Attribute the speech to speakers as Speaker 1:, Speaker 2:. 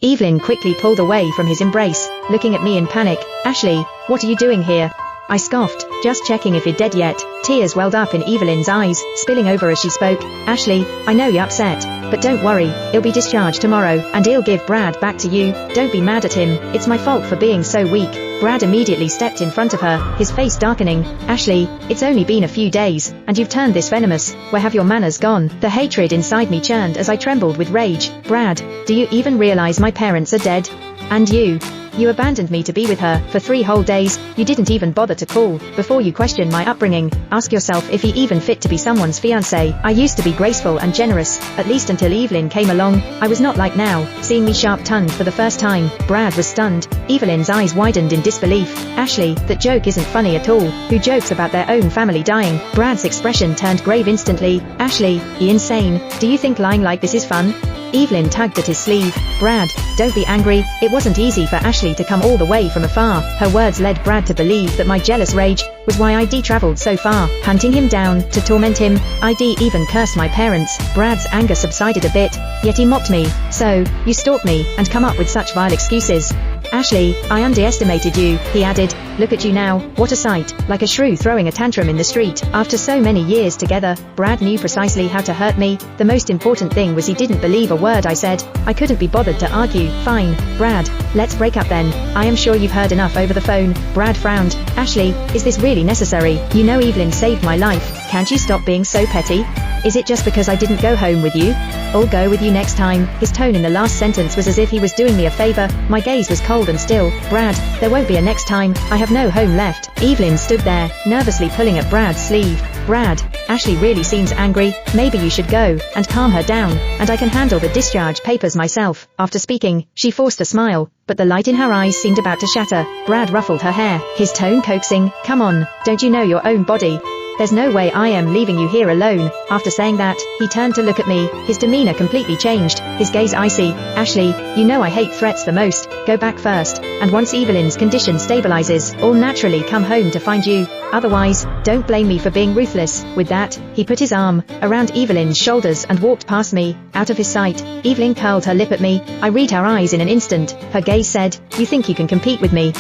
Speaker 1: Evelyn quickly pulled away from his embrace, looking at me in panic. Ashley, what are you doing here? I scoffed, just checking if you're dead yet. Tears welled up in Evelyn's eyes, spilling over as she spoke. Ashley, I know you're upset, but don't worry, he'll be discharged tomorrow, and he'll give Brad back to you. Don't be mad at him, it's my fault for being so weak. Brad immediately stepped in front of her, his face darkening. Ashley, it's only been a few days, and you've turned this venomous. Where have your manners gone? The hatred inside me churned as I trembled with rage. Brad, do you even realize my parents are dead? And you abandoned me to be with her for 3 whole days. You didn't even bother to call. Before you question my upbringing, ask yourself if he even fit to be someone's fiancé. I used to be graceful and generous, at least until Evelyn came along. I was not like now, seeing me sharp-tongued for the first time. Brad was stunned. Evelyn's eyes widened in disbelief. Ashley, that joke isn't funny at all. Who jokes about their own family dying? Brad's expression turned grave instantly. Ashley, you insane? Do you think lying like this is fun? Evelyn tugged at his sleeve. Brad, don't be angry. It wasn't easy for Ashley to come all the way from afar. Her words led Brad to believe that my jealous rage was why I'd traveled so far, hunting him down, to torment him. I'd even cursed my parents. Brad's anger subsided a bit, yet he mocked me. So, you stalked me, and come up with such vile excuses. Ashley, I underestimated you, he added. Look at you now, what a sight, like a shrew throwing a tantrum in the street. After so many years together, Brad knew precisely how to hurt me. The most important thing was he didn't believe a word I said. I couldn't be bothered to argue. Fine, Brad, let's break up then. I am sure you've heard enough over the phone. Brad frowned. Ashley, is this really necessary? You know Evelyn saved my life. Can't you stop being so petty? Is it just because I didn't go home with you? I'll go with you next time. His tone in the last sentence was as if he was doing me a favor. My gaze was cold and still. Brad, there won't be a next time. I have no home left. Evelyn stood there, nervously pulling at Brad's sleeve. Brad, Ashley really seems angry. Maybe you should go and calm her down, and I can handle the discharge papers myself. After speaking, she forced a smile, but the light in her eyes seemed about to shatter. Brad ruffled her hair, his tone coaxing. Come on, don't you know your own body? There's no way I am leaving you here alone. After saying that, he turned to look at me, his demeanor completely changed, his gaze icy. Ashley, you know I hate threats the most. Go back first, and once Evelyn's condition stabilizes, I'll naturally come home to find you. Otherwise, don't blame me for being ruthless. With that, he put his arm around Evelyn's shoulders and walked past me, out of his sight. Evelyn curled her lip at me. I read her eyes in an instant. Her gaze said, you think you can compete with me?